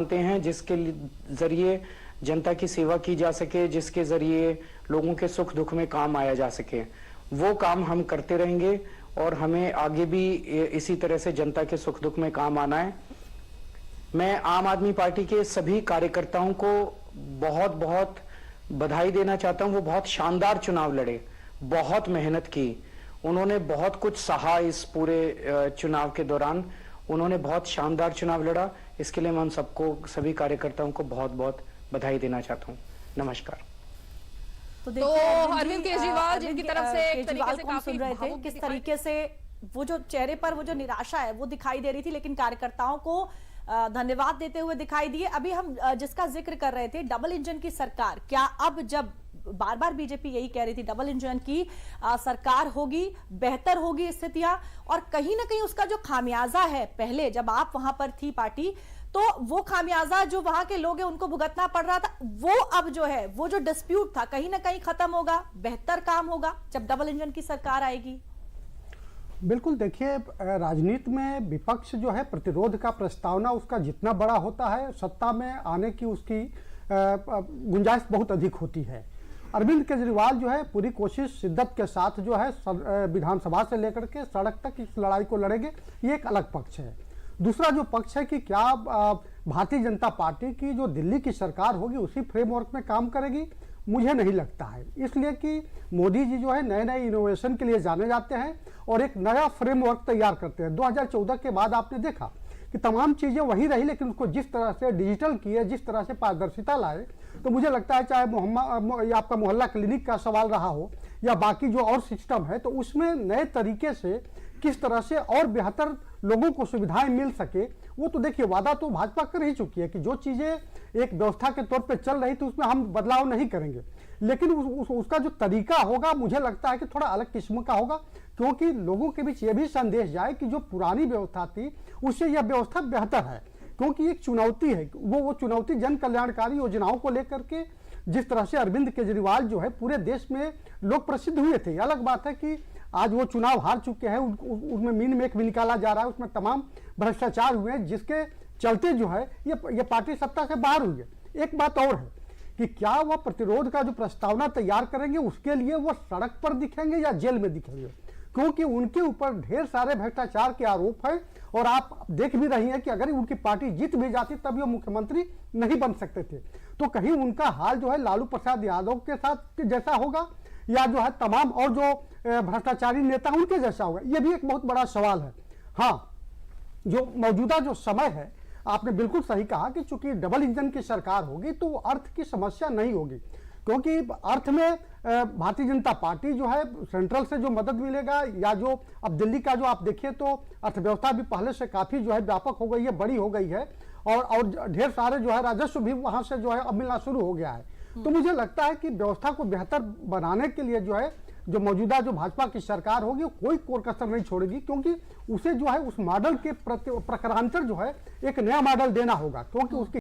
जानते हैं, जिसके जरिए जनता की सेवा की जा सके, जिसके जरिए लोगों के सुख दुख में काम आया जा सके। वो काम हम करते रहेंगे और हमें आगे भी इसी तरह से जनता के सुख दुख में काम आना है। मैं आम आदमी पार्टी के सभी कार्यकर्ताओं को बहुत बहुत बधाई देना चाहता हूं। वो बहुत शानदार चुनाव लड़े, बहुत मेहनत की, उन्होंने बहुत कुछ सहा इस पूरे चुनाव के दौरान। उन्होंने बहुत शानदार चुनाव लड़ा। इसके लिए मैं उन सबको, सभी कार्यकर्ताओं को बहुत बहुत बधाई देना चाहता हूं। नमस्कार। तो अरविंद केजरीवाल जिनकी तरफ से एक तरीके से काफी सुन रहे थे किस तरीके से वो जो चेहरे पर वो जो निराशा है वो दिखाई दे रही थी, लेकिन कार्यकर्ताओं को धन्यवाद देते हुए दिखाई दिए। अभी हम जिसका जिक्र कर रहे थे, डबल इंजन की सरकार, क्या अब जब बार बार बीजेपी यही कह रही थी डबल इंजन की सरकार होगी, बेहतर होगी स्थितियां, और कहीं ना कहीं उसका जो खामियाजा है, पहले जब आप वहां पर थी पार्टी, तो वो खामियाजा जो वहां के लोग हैं उनको भुगतना पड़ रहा था, वो अब जो है वो जो डिस्प्यूट था कहीं ना कहीं खत्म होगा, बेहतर काम होगा जब डबल इंजन की सरकार आएगी? बिल्कुल। देखिए, राजनीति में विपक्ष जो है, प्रतिरोध का प्रस्तावना उसका जितना बड़ा होता है, सत्ता में आने की उसकी गुंजाइश बहुत अधिक होती है। अरविंद केजरीवाल जो है पूरी कोशिश शिद्दत के साथ जो है विधानसभा से लेकर के सड़क तक इस लड़ाई को लड़ेंगे, ये एक अलग पक्ष है। दूसरा जो पक्ष है कि क्या भारतीय जनता पार्टी की जो दिल्ली की सरकार होगी उसी फ्रेमवर्क में काम करेगी, मुझे नहीं लगता है। इसलिए कि मोदी जी जो है नए नए इनोवेशन के लिए जाने जाते हैं और एक नया फ्रेमवर्क तैयार करते हैं। 2014 के बाद आपने देखा कि तमाम चीज़ें वही रही, लेकिन उसको जिस तरह से डिजिटल किए, जिस तरह से पारदर्शिता लाए, तो मुझे लगता है चाहे या आपका मोहल्ला क्लिनिक का सवाल रहा हो या बाकी जो और सिस्टम है, तो उसमें नए तरीके से किस तरह से और बेहतर लोगों को सुविधाएं मिल सके, वो तो देखिए वादा तो भाजपा कर ही चुकी है कि जो चीज़ें एक व्यवस्था के तौर पे चल रही थी उसमें हम बदलाव नहीं करेंगे, लेकिन उसका जो तरीका होगा मुझे लगता है कि थोड़ा अलग किस्म का होगा, क्योंकि लोगों के बीच ये भी संदेश जाए कि जो पुरानी व्यवस्था थी उससे यह व्यवस्था बेहतर है। क्योंकि एक चुनौती है, वो चुनौती जन कल्याणकारी योजनाओं को लेकर के जिस तरह से अरविंद केजरीवाल जो है पूरे देश में लोग प्रसिद्ध हुए थे। अलग बात है कि आज वो चुनाव हार चुके हैं, उसमें मीन मेख भी निकाला जा रहा है, उसमें तमाम भ्रष्टाचार हुए हैं, जिसके चलते जो है ये पार्टी सत्ता से बाहर हुई है। एक बात और है कि क्या वह प्रतिरोध का जो प्रस्तावना तैयार करेंगे उसके लिए वो सड़क पर दिखेंगे या जेल में दिखेंगे, क्योंकि उनके ऊपर ढेर सारे भ्रष्टाचार के आरोप है। और आप देख भी रही हैं कि अगर उनकी पार्टी जीत भी जाती तब ये मुख्यमंत्री नहीं बन सकते थे। तो कहीं उनका हाल जो है लालू प्रसाद यादव के साथ जैसा होगा या जो है तमाम और जो भ्रष्टाचारी नेता उनके जैसा होगा, ये भी एक बहुत बड़ा सवाल है। हाँ, जो मौजूदा जो समय है, आपने बिल्कुल सही कहा कि चूंकि डबल इंजन की सरकार होगी तो अर्थ की समस्या नहीं होगी, क्योंकि अर्थ में भारतीय जनता पार्टी जो है सेंट्रल से जो मदद मिलेगा, या जो अब दिल्ली का जो आप देखिए तो अर्थव्यवस्था भी पहले से काफी जो है व्यापक हो गई है, बड़ी हो गई है, और ढेर सारे जो है राजस्व भी वहां से जो है अब मिलना शुरू हो गया है। तो मुझे लगता है कि व्यवस्था को बेहतर बनाने के लिए जो है जो मौजूदा जो भाजपा की सरकार होगी वो कोई कोर कसर नहीं छोड़ेगी, क्योंकि उसे जो है उस मॉडल के प्रकारांतर जो है एक नया मॉडल देना होगा, क्योंकि उसकी